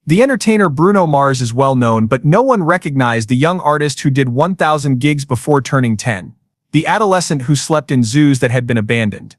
The entertainer Bruno Mars is well known, but no one recognized the young artist who did 1,000 gigs before turning 10. The adolescent who slept in zoos that had been abandoned.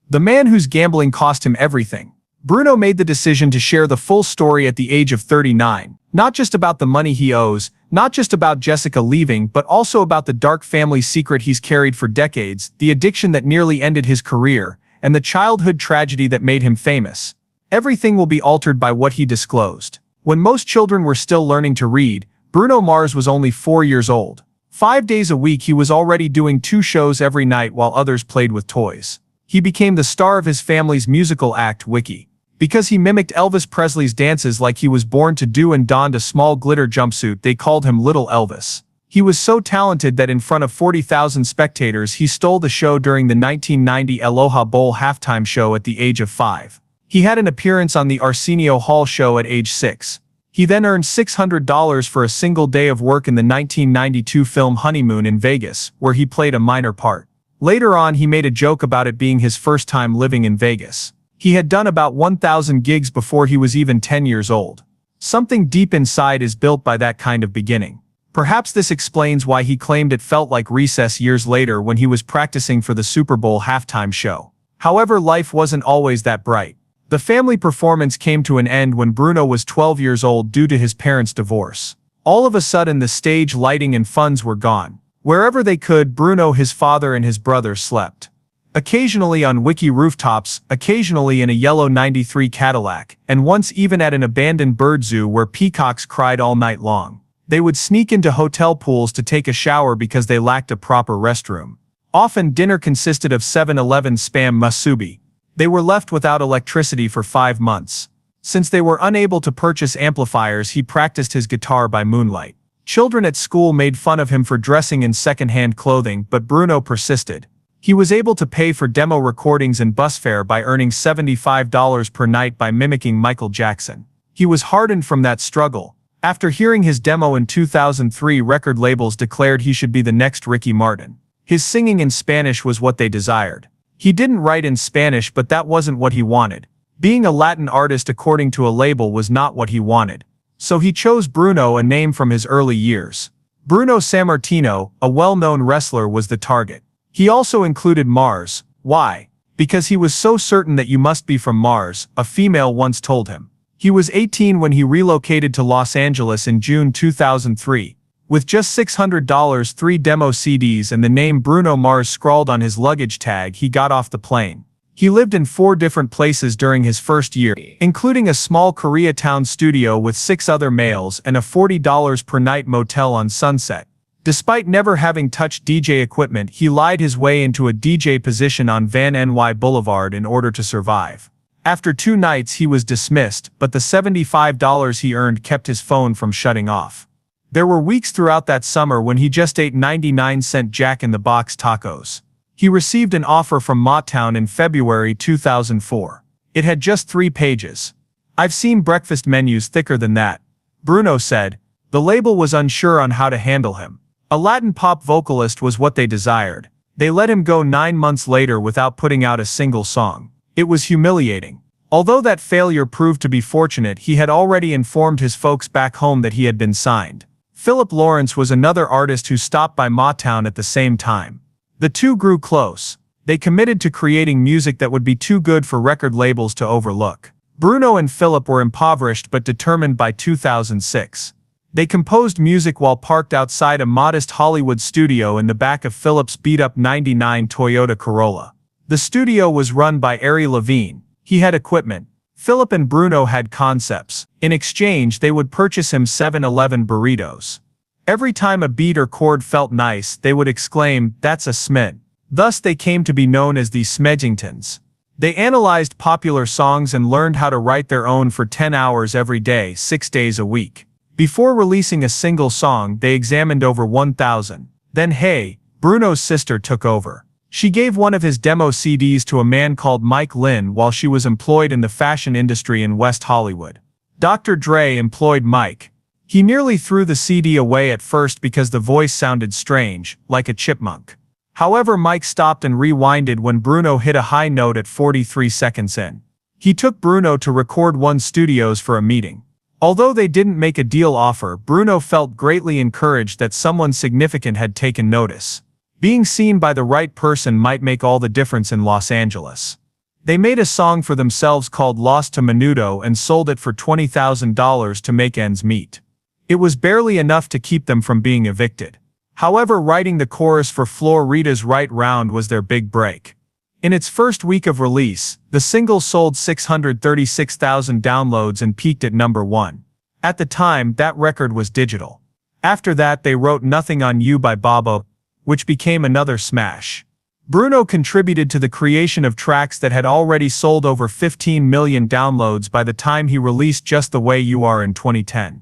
The man whose gambling cost him everything. Bruno made the decision to share the full story at the age of 39, not just about the money he owes, not just about Jessica leaving, but also about the dark family secret he's carried for decades, the addiction that nearly ended his career, and the childhood tragedy that made him famous. Everything will be altered by what he disclosed. When most children were still learning to read, Bruno Mars was only 4 years old. 5 days a week he was already doing 2 shows every night while others played with toys. He became the star of his family's musical act, Wiki. Because he mimicked Elvis Presley's dances like he was born to do and donned a small glitter jumpsuit, they called him Little Elvis. He was so talented that in front of 40,000 spectators he stole the show during the 1990 Aloha Bowl halftime show at the age of 5. He had an appearance on the Arsenio Hall show at age 6. He then earned $600 for a single day of work in the 1992 film Honeymoon in Vegas, where he played a minor part. Later on he made a joke about it being his first time living in Vegas. He had done about 1,000 gigs before he was even 10 years old. Something deep inside is built by that kind of beginning. Perhaps this explains why he claimed it felt like recess years later when he was practicing for the Super Bowl halftime show. However, life wasn't always that bright. The family performance came to an end when Bruno was 12 years old due to his parents' divorce. All of a sudden the stage lighting and funds were gone. Wherever they could, Bruno, his father and his brother slept. Occasionally on Wiki rooftops, occasionally in a yellow '93 Cadillac, and once even at an abandoned bird zoo where peacocks cried all night long. They would sneak into hotel pools to take a shower because they lacked a proper restroom. Often dinner consisted of 7-Eleven Spam musubi. They were left without electricity for 5 months. Since they were unable to purchase amplifiers, he practiced his guitar by moonlight. Children at school made fun of him for dressing in second-hand clothing, but Bruno persisted. He was able to pay for demo recordings and bus fare by earning $75 per night by mimicking Michael Jackson. He was hardened from that struggle. After hearing his demo in 2003, record labels declared he should be the next Ricky Martin. His singing in Spanish was what they desired. He didn't write in Spanish, but that wasn't what he wanted. Being a Latin artist according to a label was not what he wanted. So he chose Bruno, a name from his early years. Bruno Sammartino, a well-known wrestler, was the target. He also included Mars. Why? Because he was so certain that you must be from Mars, a female once told him. He was 18 when he relocated to Los Angeles in June 2003. With just $600, 3 demo CDs and the name Bruno Mars scrawled on his luggage tag, he got off the plane. He lived in 4 different places during his first year, including a small Koreatown studio with 6 other males and a $40 per night motel on Sunset. Despite never having touched DJ equipment, he lied his way into a DJ position on Van Nuys Boulevard in order to survive. After 2 nights he was dismissed, but the $75 he earned kept his phone from shutting off. There were weeks throughout that summer when he just ate 99-cent Jack-in-the-Box tacos. He received an offer from Motown in February 2004. It had just 3 pages. "I've seen breakfast menus thicker than that," Bruno said. The label was unsure on how to handle him. A Latin pop vocalist was what they desired. They let him go 9 months later without putting out a single song. It was humiliating. Although that failure proved to be fortunate, he had already informed his folks back home that he had been signed. Philip Lawrence was another artist who stopped by Motown at the same time. The two grew close. They committed to creating music that would be too good for record labels to overlook. Bruno and Philip were impoverished but determined by 2006. They composed music while parked outside a modest Hollywood studio in the back of Philip's beat-up '99 Toyota Corolla. The studio was run by Ari Levine. He had equipment. Philip and Bruno had concepts. In exchange, they would purchase him 7-Eleven burritos. Every time a beat or chord felt nice, they would exclaim, "That's a smid." Thus they came to be known as the Smedgingtons. They analyzed popular songs and learned how to write their own for 10 hours every day, 6 days a week. Before releasing a single song, they examined over 1,000. Then hey, Bruno's sister took over. She gave one of his demo CDs to a man called Mike Lynn while she was employed in the fashion industry in West Hollywood. Dr. Dre employed Mike. He nearly threw the CD away at first because the voice sounded strange, like a chipmunk. However, Mike stopped and rewinded when Bruno hit a high note at 43 seconds in. He took Bruno to Record One Studios for a meeting. Although they didn't make a deal offer, Bruno felt greatly encouraged that someone significant had taken notice. Being seen by the right person might make all the difference in Los Angeles. They made a song for themselves called Lost to Menudo and sold it for $20,000 to make ends meet. It was barely enough to keep them from being evicted. However, writing the chorus for Florita's Right Round was their big break. In its first week of release, the single sold 636,000 downloads and peaked at number 1. At the time, that record was digital. After that, they wrote Nothing on You by Bobo, which became another smash. Bruno contributed to the creation of tracks that had already sold over 15 million downloads by the time he released Just the Way You Are in 2010.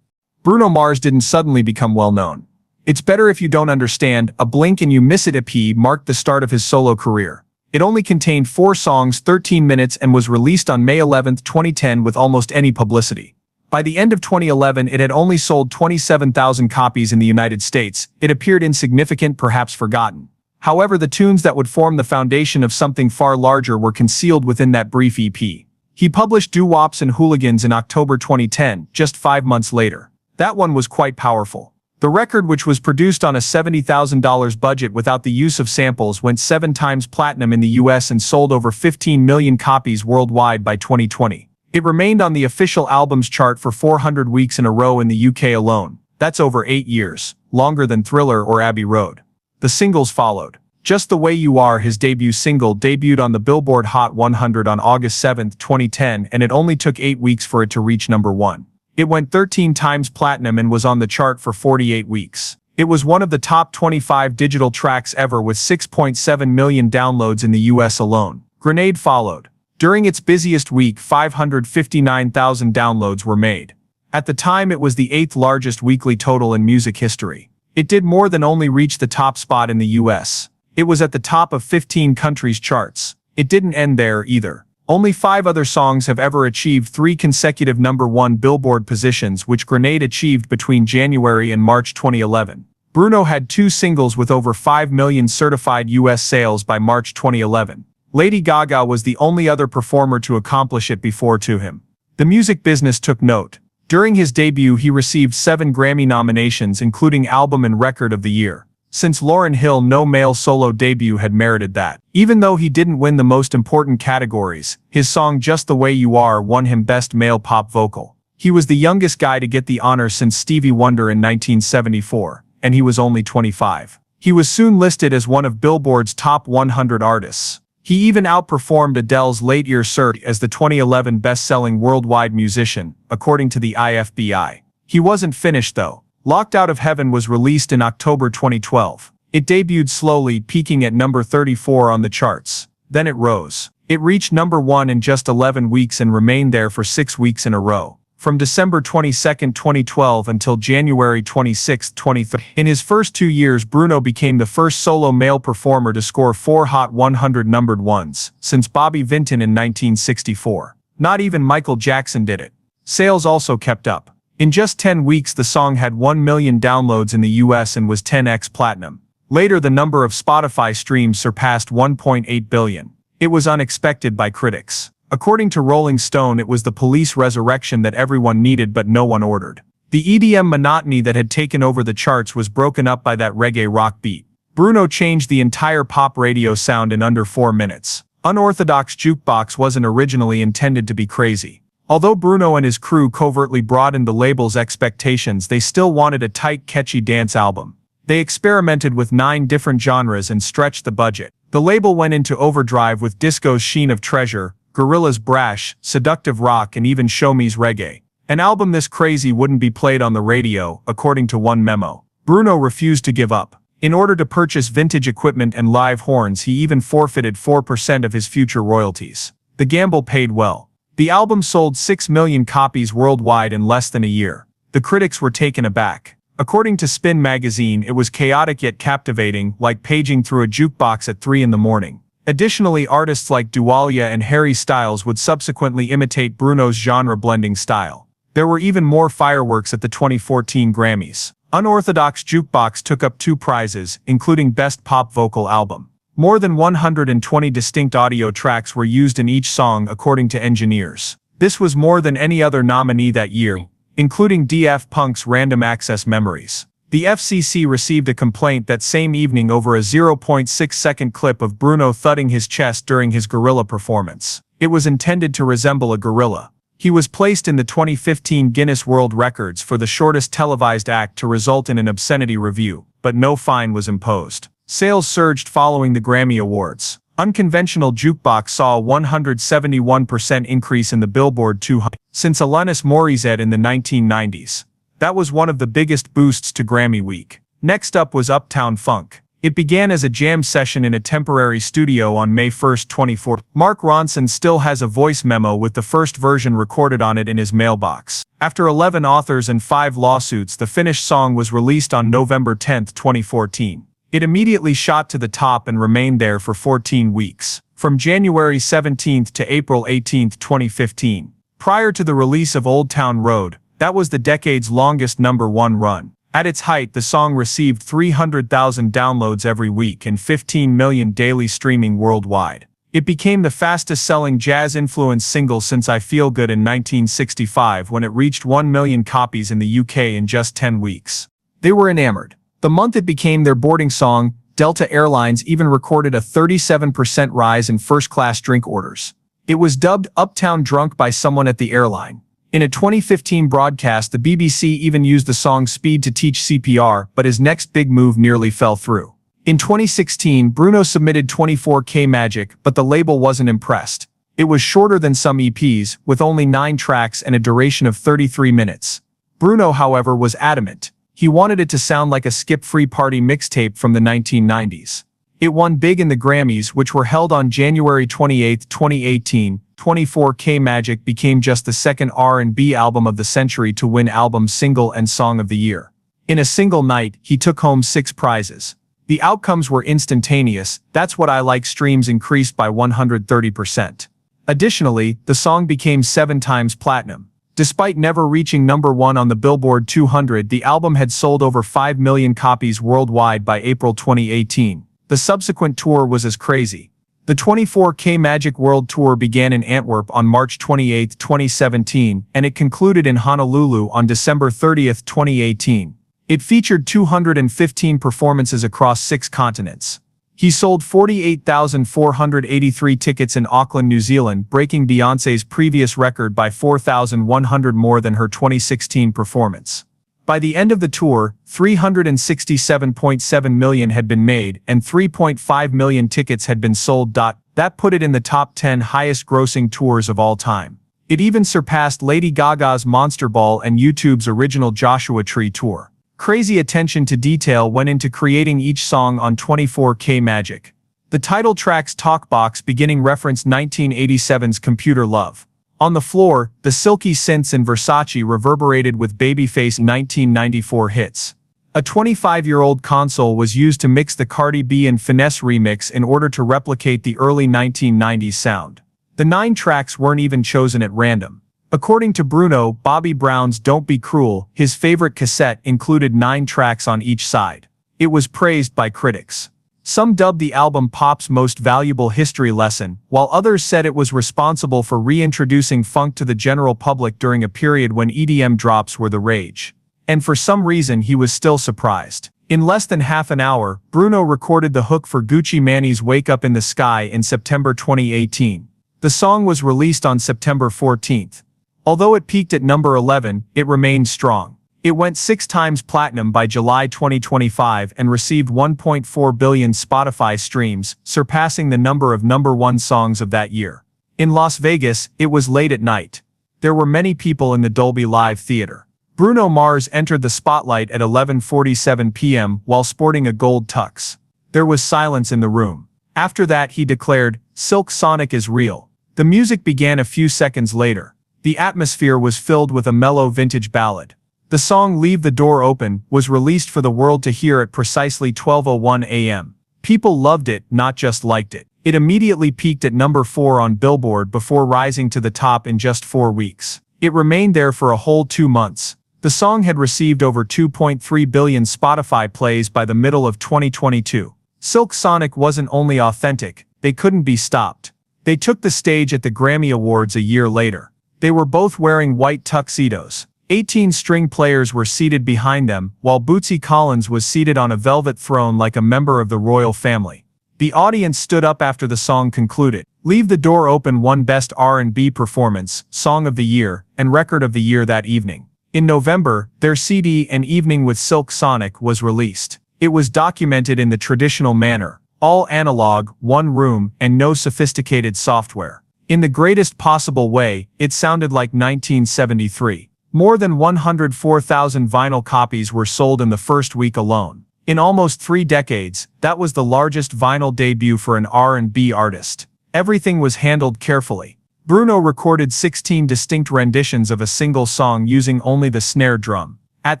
Bruno Mars didn't suddenly become well-known. It's Better If You Don't Understand, A Blink and You Miss It EP marked the start of his solo career. It only contained 4 songs, 13 minutes, and was released on May 11, 2010 with almost any publicity. By the end of 2011, it had only sold 27,000 copies in the United States. It appeared insignificant, perhaps forgotten. However, the tunes that would form the foundation of something far larger were concealed within that brief EP. He published Doo-Wops and Hooligans in October 2010, just 5 months later. That one was quite powerful. The record, which was produced on a $70,000 budget without the use of samples, went 7 times platinum in the US and sold over 15 million copies worldwide by 2020. It remained on the official albums chart for 400 weeks in a row in the UK alone. That's over 8 years, longer than Thriller or Abbey Road. The singles followed. Just the Way You Are, his debut single, debuted on the Billboard Hot 100 on August 7, 2010, and it only took 8 weeks for it to reach number 1. It went 13 times platinum and was on the chart for 48 weeks. It was one of the top 25 digital tracks ever with 6.7 million downloads in the US alone. Grenade followed. During its busiest week, 559,000 downloads were made. At the time, it was the 8th largest weekly total in music history. It did more than only reach the top spot in the US. It was at the top of 15 countries' charts. It didn't end there either. Only 5 other songs have ever achieved 3 consecutive number 1 Billboard positions, which Grenade achieved between January and March 2011. Bruno had 2 singles with over 5 million certified US sales by March 2011. Lady Gaga was the only other performer to accomplish it before to him. The music business took note. During his debut, he received 7 Grammy nominations, including Album and Record of the Year. Since Lauryn Hill, no male solo debut had merited that. Even though he didn't win the most important categories, his song Just the Way You Are won him Best Male Pop Vocal. He was the youngest guy to get the honor since Stevie Wonder in 1974, and he was only 25. He was soon listed as one of Billboard's top 100 artists. He even outperformed Adele's late-year cert as the 2011 best-selling worldwide musician, according to the IFBI. He wasn't finished though. Locked Out of Heaven was released in October 2012. It debuted slowly, peaking at number 34 on the charts. Then it rose. It reached number 1 in just 11 weeks and remained there for 6 weeks in a row. From December 22, 2012 until January 26, 2013. In his first 2 years, Bruno became the first solo male performer to score 4 Hot 100 numbered ones, since Bobby Vinton in 1964. Not even Michael Jackson did it. Sales also kept up. In just 10 weeks, the song had 1 million downloads in the US and was 10x platinum. Later, the number of Spotify streams surpassed 1.8 billion. It was unexpected by critics. According to Rolling Stone, it was the Police resurrection that everyone needed but no one ordered. The EDM monotony that had taken over the charts was broken up by that reggae rock beat. Bruno changed the entire pop radio sound in under 4 minutes. Unorthodox Jukebox wasn't originally intended to be crazy. Although Bruno and his crew covertly broadened the label's expectations, they still wanted a tight, catchy dance album. They experimented with 9 different genres and stretched the budget. The label went into overdrive with disco's Sheen of Treasure, Gorillaz' Brash, seductive rock, and even Show Me's reggae. An album this crazy wouldn't be played on the radio, according to one memo. Bruno refused to give up. In order to purchase vintage equipment and live horns, he even forfeited 4% of his future royalties. The gamble paid well. The album sold 6 million copies worldwide in less than a year. The critics were taken aback. According to Spin magazine, it was chaotic yet captivating, like paging through a jukebox at 3 in the morning. Additionally, artists like Dua Lipa and Harry Styles would subsequently imitate Bruno's genre-blending style. There were even more fireworks at the 2014 Grammys. Unorthodox Jukebox took up 2 prizes, including Best Pop Vocal Album. More than 120 distinct audio tracks were used in each song, according to engineers. This was more than any other nominee that year. including DF Punk's Random Access Memories. The FCC received a complaint that same evening over a 0.6-second clip of Bruno thudding his chest during his gorilla performance. It was intended to resemble a gorilla. He was placed in the 2015 Guinness World Records for the shortest televised act to result in an obscenity review, but no fine was imposed. Sales surged following the Grammy Awards. Unconventional Jukebox saw a 171% increase in the Billboard 200 since Alanis Morissette in the 1990s. That was one of the biggest boosts to Grammy Week. Next up was Uptown Funk. It began as a jam session in a temporary studio on May 1, 2014. Mark Ronson still has a voice memo with the first version recorded on it in his mailbox. After 11 authors and 5 lawsuits, the finished song was released on November 10, 2014. It immediately shot to the top and remained there for 14 weeks, from January 17 to April 18, 2015. Prior to the release of Old Town Road, that was the decade's longest #1 run. At its height, the song received 300,000 downloads every week and 15 million daily streaming worldwide. It became the fastest-selling jazz-influenced single since I Feel Good in 1965 when it reached 1 million copies in the UK in just 10 weeks. They were enamored. The month it became their boarding song, Delta Airlines even recorded a 37% rise in first-class drink orders. It was dubbed Uptown Drunk by someone at the airline. In a 2015 broadcast, the BBC even used the song Speed to teach CPR, but his next big move nearly fell through. In 2016, Bruno submitted 24K Magic, but the label wasn't impressed. It was shorter than some EPs, with only 9 tracks and a duration of 33 minutes. Bruno, however, was adamant. He wanted it to sound like a skip-free party mixtape from the 1990s. It won big in the Grammys, which were held on January 28, 2018. 24K Magic became just the second R&B album of the century to win Album, Single, and Song of the Year. In a single night, he took home 6 prizes. The outcomes were instantaneous. That's What I Like streams increased by 130%. Additionally, the song became 7 times platinum. Despite never reaching #1 on the Billboard 200, the album had sold over 5 million copies worldwide by April 2018. The subsequent tour was as crazy. The 24K Magic World Tour began in Antwerp on March 28, 2017, and it concluded in Honolulu on December 30, 2018. It featured 215 performances across 6 continents. He sold 48,483 tickets in Auckland, New Zealand, breaking Beyoncé's previous record by 4,100 more than her 2016 performance. By the end of the tour, 367.7 million had been made and 3.5 million tickets had been sold. That put it in the top 10 highest-grossing tours of all time. It even surpassed Lady Gaga's Monster Ball and YouTube's original Joshua Tree tour. Crazy attention to detail went into creating each song on 24K Magic. The title track's talkbox beginning referenced 1987's Computer Love. On the floor, the silky synths in Versace reverberated with Babyface 1994 hits. A 25-year-old console was used to mix the Cardi B and Finesse remix in order to replicate the early 1990s sound. The 9 tracks weren't even chosen at random. According to Bruno, Bobby Brown's Don't Be Cruel, his favorite cassette, included 9 tracks on each side. It was praised by critics. Some dubbed the album pop's most valuable history lesson, while others said it was responsible for reintroducing funk to the general public during a period when EDM drops were the rage. And for some reason he was still surprised. In less than half an hour, Bruno recorded the hook for Gucci Mane's Wake Up in the Sky in September 2018. The song was released on September 14th. Although it peaked at number 11, it remained strong. It went 6 times platinum by July 2025 and received 1.4 billion Spotify streams, surpassing the number of #1 songs of that year. In Las Vegas, it was late at night. There were many people in the Dolby Live Theater. Bruno Mars entered the spotlight at 11:47 p.m. while sporting a gold tux. There was silence in the room. After that, he declared, "Silk Sonic is real." The music began a few seconds later. The atmosphere was filled with a mellow vintage ballad. The song Leave the Door Open was released for the world to hear at precisely 12:01 a.m. People loved it, not just liked it. It immediately peaked at #4 on Billboard before rising to the top in just 4 weeks. It remained there for a whole 2 months. The song had received over 2.3 billion Spotify plays by the middle of 2022. Silk Sonic wasn't only authentic, they couldn't be stopped. They took the stage at the Grammy Awards a year later. They were both wearing white tuxedos. 18 string players were seated behind them, while Bootsy Collins was seated on a velvet throne like a member of the royal family. The audience stood up after the song concluded. Leave the Door Open won Best R&B Performance, Song of the Year, and Record of the Year that evening. In November, their CD An Evening with Silk Sonic was released. It was documented in the traditional manner, all analog, one room, and no sophisticated software. In the greatest possible way, it sounded like 1973. More than 104,000 vinyl copies were sold in the first week alone. In almost 3 decades, that was the largest vinyl debut for an R&B artist. Everything was handled carefully. Bruno recorded 16 distinct renditions of a single song using only the snare drum. At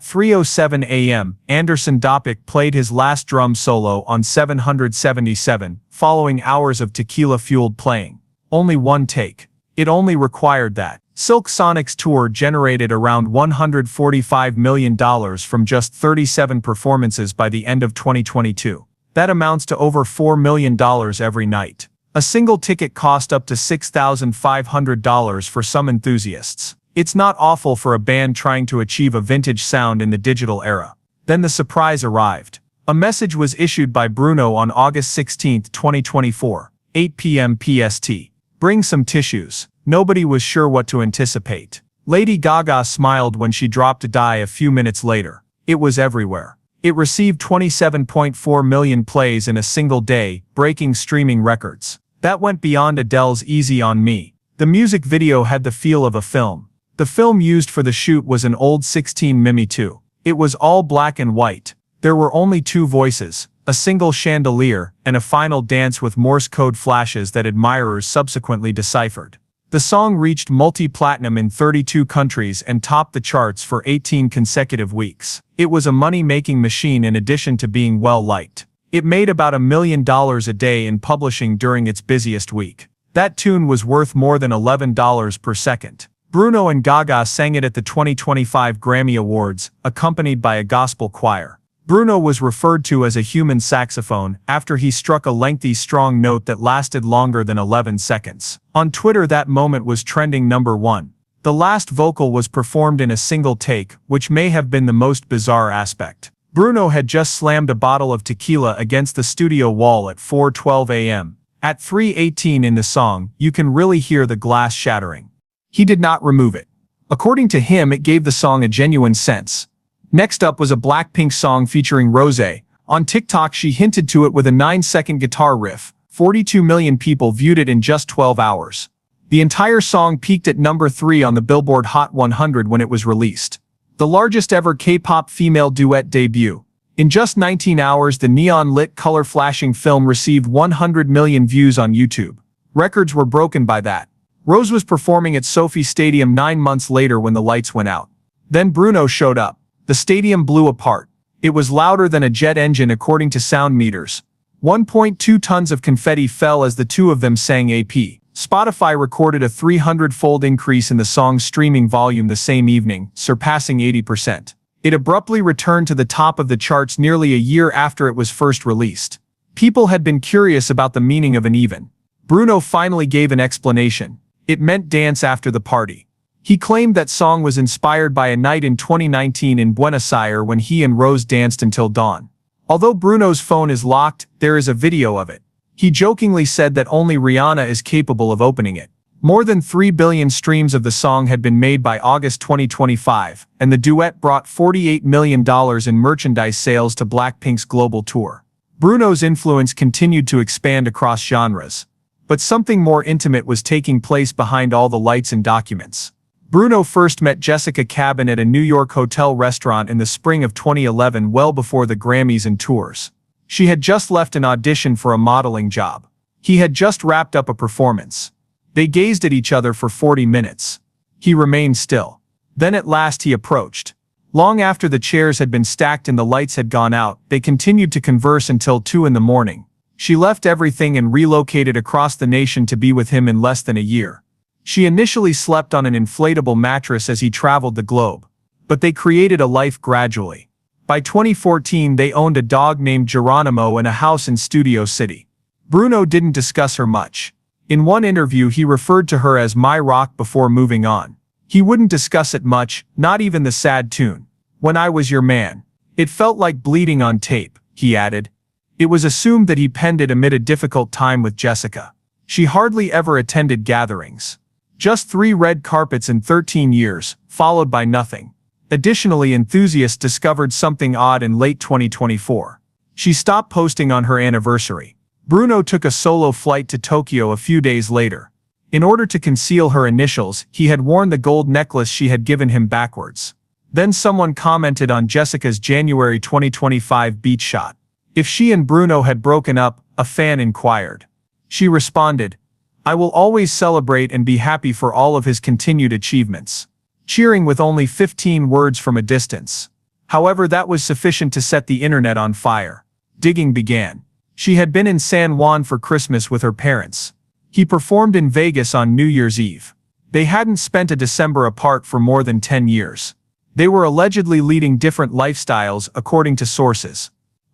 3:07 a.m., Anderson .Dopic played his last drum solo on 777, following hours of tequila-fueled playing. Only one take. It only required that. Silk Sonic's tour generated around $145 million from just 37 performances by the end of 2022. That amounts to over $4 million every night. A single ticket cost up to $6,500 for some enthusiasts. It's not awful for a band trying to achieve a vintage sound in the digital era. Then the surprise arrived. A message was issued by Bruno on August 16, 2024, 8 p.m. PST. Bring some tissues. Nobody was sure what to anticipate. Lady Gaga smiled when she dropped a die a few minutes later. It was everywhere. It received 27.4 million plays in a single day, breaking streaming records. That went beyond Adele's Easy on Me. The music video had the feel of a film. The film used for the shoot was an old 16 mm 2. It was all black and white. There were only 2 voices, a single chandelier, and a final dance with Morse code flashes that admirers subsequently deciphered. The song reached multi-platinum in 32 countries and topped the charts for 18 consecutive weeks. It was a money-making machine in addition to being well-liked. It made about $1 million a day in publishing during its busiest week. That tune was worth more than $11 per second. Bruno and Gaga sang it at the 2025 Grammy Awards, accompanied by a gospel choir. Bruno was referred to as a human saxophone after he struck a lengthy, strong note that lasted longer than 11 seconds. On Twitter, that moment was trending #1. The last vocal was performed in a single take, which may have been the most bizarre aspect. Bruno had just slammed a bottle of tequila against the studio wall at 4:12 a.m. At 3:18 in the song, you can really hear the glass shattering. He did not remove it. According to him, it gave the song a genuine sense. Next up was a Blackpink song featuring Rosé. On TikTok, she hinted to it with a 9-second guitar riff. 42 million people viewed it in just 12 hours. The entire song peaked at number 3 on the Billboard Hot 100 when it was released. The largest ever K-pop female duet debut. In just 19 hours, the neon-lit color-flashing film received 100 million views on YouTube. Records were broken by that. Rose was performing at Sophie Stadium 9 months later when the lights went out. Then Bruno showed up. The stadium blew apart. It was louder than a jet engine according to sound meters. 1.2 tons of confetti fell as the two of them sang AP. Spotify recorded a 300-fold increase in the song's streaming volume the same evening, surpassing 80%. It abruptly returned to the top of the charts nearly a year after it was first released. People had been curious about the meaning of An Even. Bruno finally gave an explanation. It meant dance after the party. He claimed that song was inspired by a night in 2019 in Buenos Aires when he and Rose danced until dawn. Although Bruno's phone is locked, there is a video of it. He jokingly said that only Rihanna is capable of opening it. More than 3 billion streams of the song had been made by August 2025, and the duet brought $48 million in merchandise sales to Blackpink's global tour. Bruno's influence continued to expand across genres. But something more intimate was taking place behind all the lights and documents. Bruno first met Jessica Cabin at a New York hotel restaurant in the spring of 2011, well before the Grammys and tours. She had just left an audition for a modeling job. He had just wrapped up a performance. They gazed at each other for 40 minutes. He remained still. Then at last he approached. Long after the chairs had been stacked and the lights had gone out, they continued to converse until 2 in the morning. She left everything and relocated across the nation to be with him in less than a year. She initially slept on an inflatable mattress as he traveled the globe. But they created a life gradually. By 2014, they owned a dog named Geronimo and a house in Studio City. Bruno didn't discuss her much. In one interview, he referred to her as my rock before moving on. He wouldn't discuss it much, not even the sad tune. When I was your man. It felt like bleeding on tape, he added. It was assumed that he penned it amid a difficult time with Jessica. She hardly ever attended gatherings. Just 3 red carpets in 13 years, followed by nothing. Additionally, enthusiasts discovered something odd in late 2024. She stopped posting on her anniversary. Bruno took a solo flight to Tokyo a few days later. In order to conceal her initials, he had worn the gold necklace she had given him backwards. Then someone commented on Jessica's January 2025 beach shot. If she and Bruno had broken up, a fan inquired. She responded, "I will always celebrate and be happy for all of his continued achievements," cheering with only 15 words from a distance. However, that was sufficient to set the internet on fire. Digging began. She had been in San Juan for Christmas with her parents. He performed in Vegas on New Year's Eve. They hadn't spent a December apart for more than 10 years. They were allegedly leading different lifestyles, according to sources.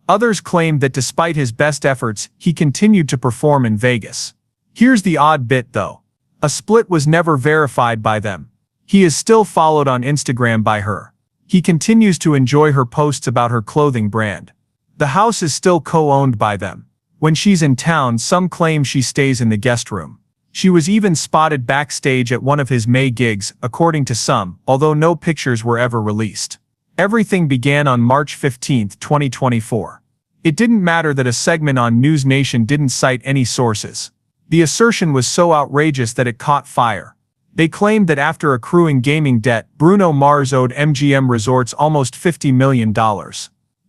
Others claimed that despite his best efforts, he continued to perform in Vegas. Here's the odd bit though. A split was never verified by them. He is still followed on Instagram by her. He continues to enjoy her posts about her clothing brand. The house is still co-owned by them. When she's in town, some claim she stays in the guest room. She was even spotted backstage at one of his May gigs, according to some, although no pictures were ever released. Everything began on March 15, 2024. It didn't matter that a segment on News Nation didn't cite any sources. The assertion was so outrageous that it caught fire. They claimed that after accruing gaming debt, Bruno Mars owed MGM Resorts almost $50 million.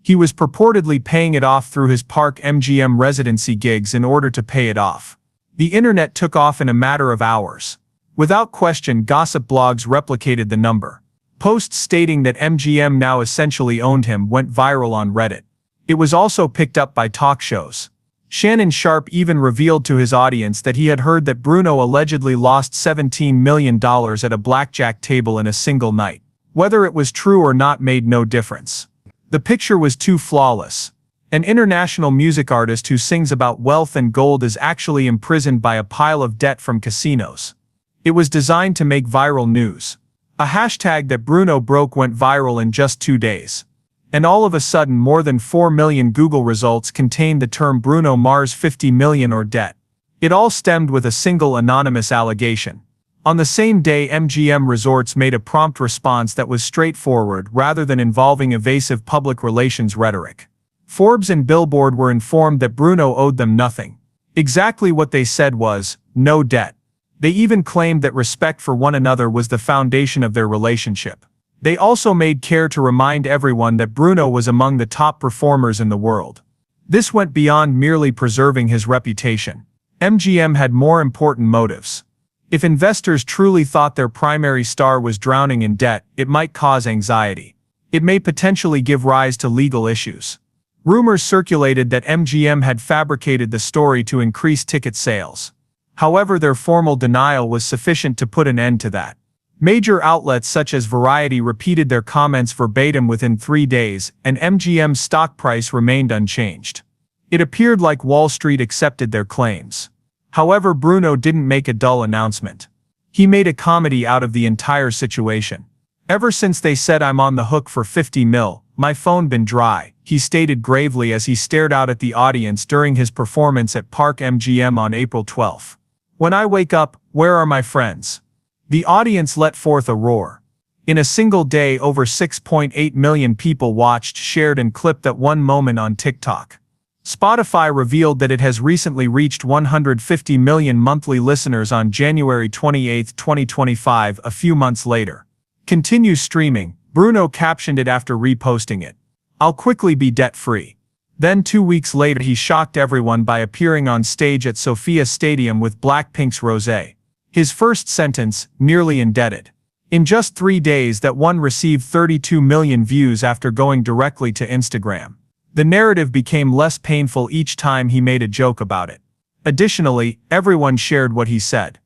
He was purportedly paying it off through his Park MGM residency gigs in order to pay it off. The internet took off in a matter of hours. Without question, gossip blogs replicated the number. Posts stating that MGM now essentially owned him went viral on Reddit. It was also picked up by talk shows. Shannon Sharpe even revealed to his audience that he had heard that Bruno allegedly lost $17 million at a blackjack table in a single night. Whether it was true or not made no difference. The picture was too flawless. An international music artist who sings about wealth and gold is actually imprisoned by a pile of debt from casinos. It was designed to make viral news. A hashtag that Bruno broke went viral in just 2 days. And all of a sudden more than 4 million Google results contained the term Bruno Mars 50 million or debt. It all stemmed with a single anonymous allegation. On the same day, MGM Resorts made a prompt response that was straightforward rather than involving evasive public relations rhetoric. Forbes and Billboard were informed that Bruno owed them nothing. Exactly what they said was, no debt. They even claimed that respect for one another was the foundation of their relationship. They also made care to remind everyone that Bruno was among the top performers in the world. This went beyond merely preserving his reputation. MGM had more important motives. If investors truly thought their primary star was drowning in debt, it might cause anxiety. It may potentially give rise to legal issues. Rumors circulated that MGM had fabricated the story to increase ticket sales. However, their formal denial was sufficient to put an end to that. Major outlets such as Variety repeated their comments verbatim within 3 days, and MGM's stock price remained unchanged. It appeared like Wall Street accepted their claims. However, Bruno didn't make a dull announcement. He made a comedy out of the entire situation. Ever since they said I'm on the hook for 50 mil, my phone been dry, he stated gravely as he stared out at the audience during his performance at Park MGM on April 12. When I wake up, where are my friends? The audience let forth a roar. In a single day, over 6.8 million people watched, shared and clipped that one moment on TikTok. Spotify revealed that it has recently reached 150 million monthly listeners on January 28, 2025, a few months later. Continue streaming, Bruno captioned it after reposting it. I'll quickly be debt-free. Then 2 weeks later he shocked everyone by appearing on stage at Sofia Stadium with Blackpink's Rosé. His first sentence, nearly indebted. In just 3 days that one received 32 million views after going directly to Instagram. The narrative became less painful each time he made a joke about it. Additionally, everyone shared what he said.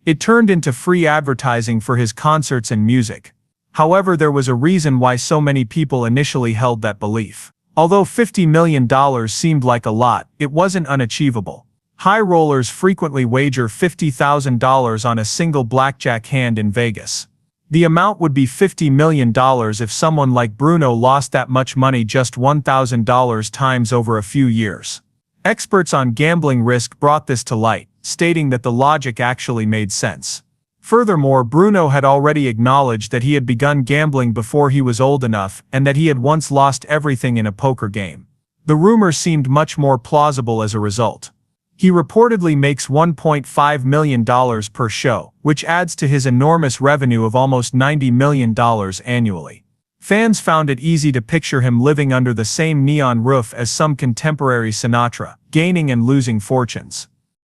It turned into free advertising for his concerts and music. However, there was a reason why so many people initially held that belief. Although $50 million seemed like a lot, it wasn't unachievable. High rollers frequently wager $50,000 on a single blackjack hand in Vegas. The amount would be $50 million if someone like Bruno lost that much money just $1,000 times over a few years. Experts on gambling risk brought this to light, stating that the logic actually made sense. Furthermore, Bruno had already acknowledged that he had begun gambling before he was old enough and that he had once lost everything in a poker game. The rumor seemed much more plausible as a result. He reportedly makes $1.5 million per show, which adds to his enormous revenue of almost $90 million annually. Fans found it easy to picture him living under the same neon roof as some contemporary Sinatra, gaining and losing fortunes.